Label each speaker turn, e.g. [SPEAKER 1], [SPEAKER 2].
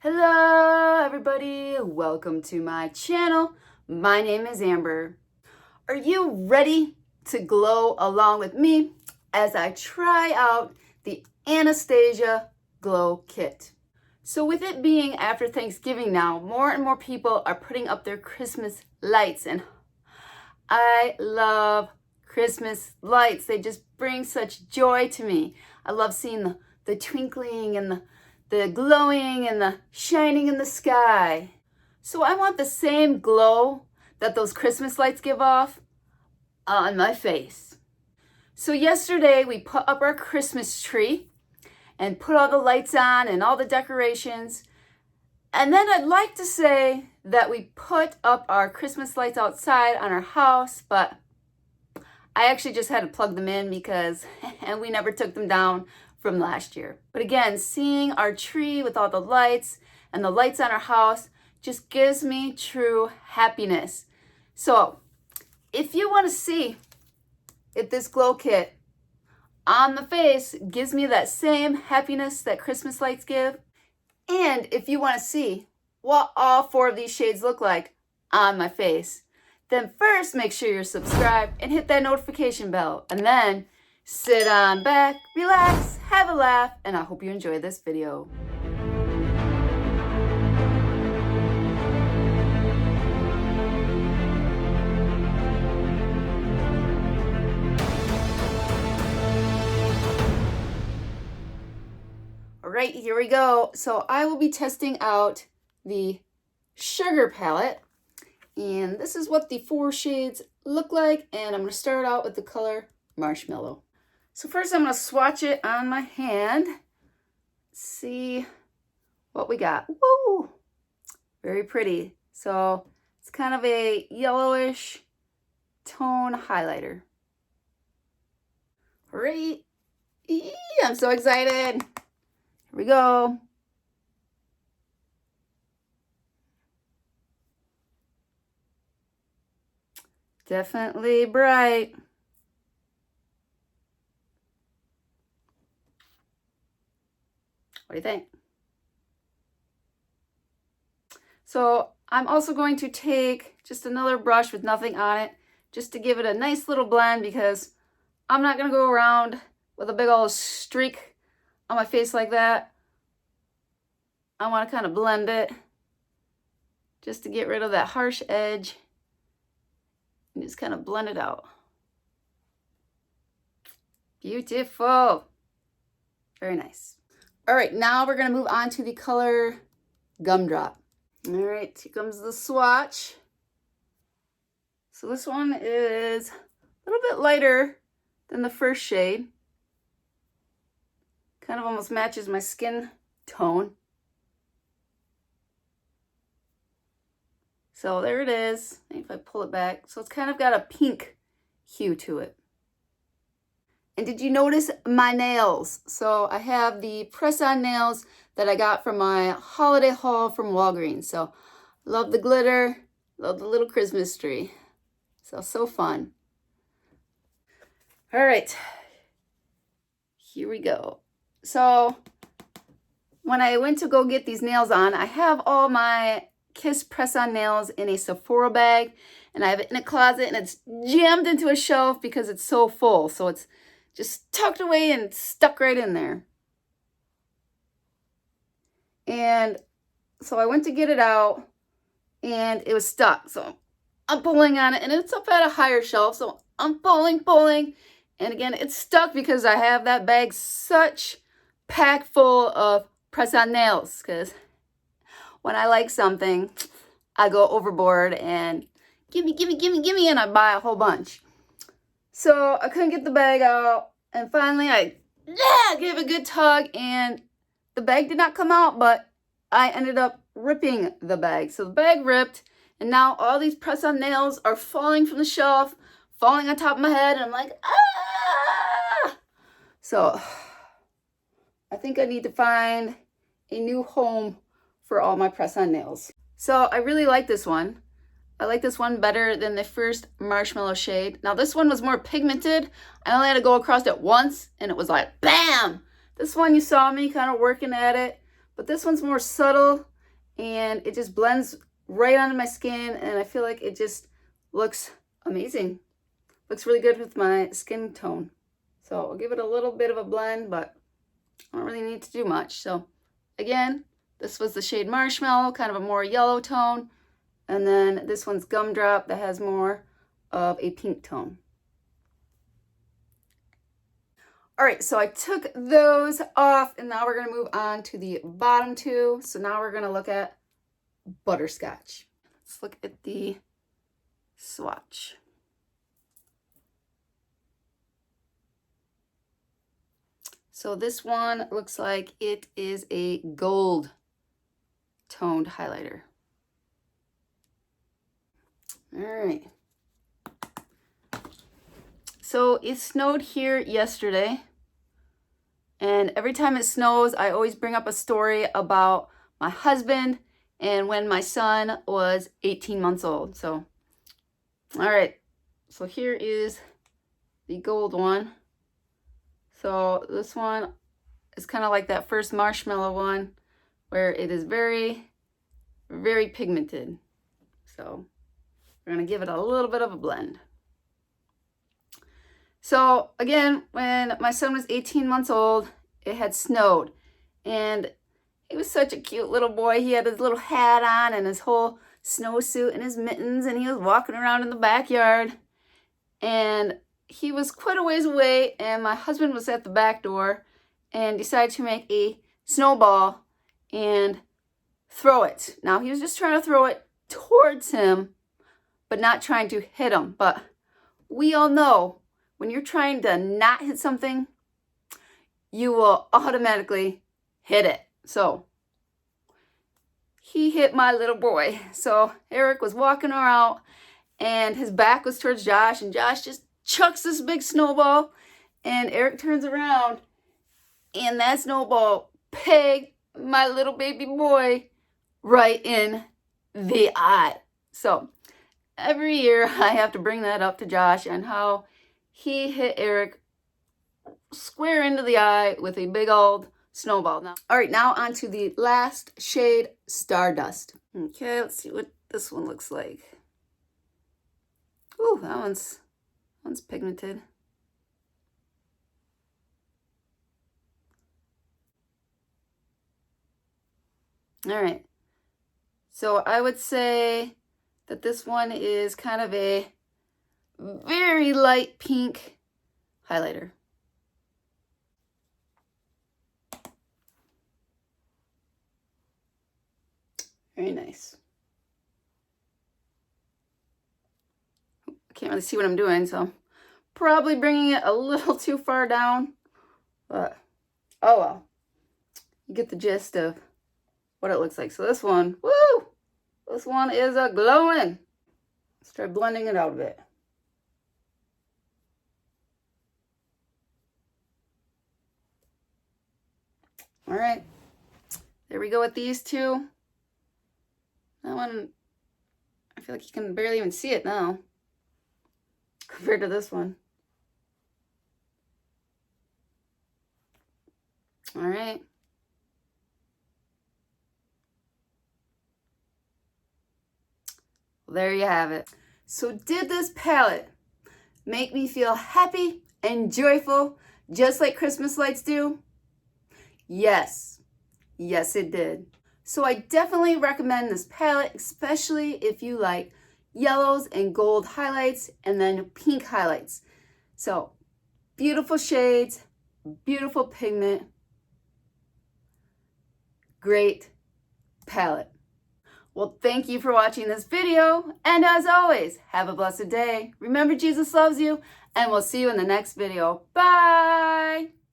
[SPEAKER 1] Hello everybody, welcome to my channel. My name is Amber. Are you ready to glow along with me as I try out the Anastasia Glow Kit? So with it being after Thanksgiving now, more and more people are putting up their Christmas lights, and I love Christmas lights. They just bring such joy to me. I love seeing the twinkling and the glowing and the shining in the sky. So I want the same glow that those Christmas lights give off on my face. So yesterday we put up our Christmas tree and put all the lights on and all the decorations. And then I'd like to say that we put up our Christmas lights outside on our house, but I actually just had to plug them in because and we never took them down from last year. But again, seeing our tree with all the lights and the lights on our house just gives me true happiness. So if you want to see if this glow kit on the face gives me that same happiness that Christmas lights give, and if you want to see what all 4 of these shades look like on my face, then first make sure you're subscribed and hit that notification bell, and then sit on back, relax, have a laugh, and I hope you enjoy this video. All right, here we go. So I will be testing out the sugar palette, and this is what the 4 shades look like, and I'm going to start out with the color Marshmallow. So first I'm going to swatch it on my hand, see what we got. Woo! Very pretty. So it's kind of a yellowish tone highlighter. All right. I'm so excited. Here we go. Definitely bright. What do you think? So I'm also going to take just another brush with nothing on it, just to give it a nice little blend, because I'm not going to go around with a big old streak on my face like that. I want to kind of blend it just to get rid of that harsh edge and just kind of blend it out. Beautiful. Very nice. All right, now we're going to move on to the color Gumdrop. All right, here comes the swatch. So this one is a little bit lighter than the first shade. Kind of almost matches my skin tone. So there it is. If I pull it back, so it's kind of got a pink hue to it. And did you notice my nails? So I have the press-on nails that I got from my holiday haul from Walgreens. So love the glitter, love the little Christmas tree. So fun. All right, here we go. So when I went to go get these nails on, I have all my Kiss press-on nails in a Sephora bag, and I have it in a closet, and it's jammed into a shelf because it's so full. So it's just tucked away and stuck right in there. And so I went to get it out and it was stuck. So I'm pulling on it and it's up at a higher shelf. So I'm pulling. And again, it's stuck because I have that bag such packed full of press-on nails. Because when I like something, I go overboard and gimme, and I buy a whole bunch. So I couldn't get the bag out, and finally I gave a good tug, and the bag did not come out, but I ended up ripping the bag. So the bag ripped, and now all these press-on nails are falling from the shelf, falling on top of my head, and I'm like, ah! So I think I need to find a new home for all my press-on nails. So I really like this one. I like this one better than the first Marshmallow shade. Now this one was more pigmented. I only had to go across it once and it was like, bam! This one you saw me kind of working at it, but this one's more subtle. and it just blends right onto my skin, and I feel like it just looks amazing. Looks really good with my skin tone. So I'll give it a little bit of a blend, but I don't really need to do much. So again, this was the shade Marshmallow, kind of a more yellow tone. And then this one's Gumdrop that has more of a pink tone. All right, so I took those off, and now we're gonna move on to the bottom two. So now we're gonna look at Butterscotch. Let's look at the swatch. So this one looks like it is a gold toned highlighter. All right. So it snowed here yesterday, and every time it snows, I always bring up a story about my husband and when my son was 18 months old. So, all right. So here is the gold one. So this one is kind of like that first Marshmallow one, where it is very, very pigmented. So we're going to give it a little bit of a blend. So again, when my son was 18 months old, it had snowed, and he was such a cute little boy. He had his little hat on and his whole snowsuit and his mittens, and he was walking around in the backyard, and he was quite a ways away, and my husband was at the back door and decided to make a snowball and throw it. Now, he was just trying to throw it towards him, but not trying to hit him. But we all know when you're trying to not hit something, you will automatically hit it. So he hit my little boy. So Eric was walking around, and his back was towards Josh, and Josh just chucks this big snowball, and Eric turns around, and that snowball pegged my little baby boy right in the eye. So every year I have to bring that up to Josh and how he hit Eric square into the eye with a big old snowball. Now, all right, now on to the last shade, Stardust. Okay, let's see what this one looks like. Ooh, that one's pigmented. All right, so I would say that this one is kind of a very light pink highlighter. Very nice. I can't really see what I'm doing, so I'm probably bringing it a little too far down, but oh well. You get the gist of what it looks like. So this one, woo! This one is a glowing. Let's try blending it out a bit. All right, there we go with these two. That one, I feel like you can barely even see it now compared to this one. All right. Well, there you have it. So did this palette make me feel happy and joyful just like Christmas lights do? Yes. Yes, it did. So I definitely recommend this palette, especially if you like yellows and gold highlights and then pink highlights. So beautiful shades, beautiful pigment, great palette. Well, thank you for watching this video, and as always, have a blessed day. Remember, Jesus loves you, and we'll see you in the next video. Bye!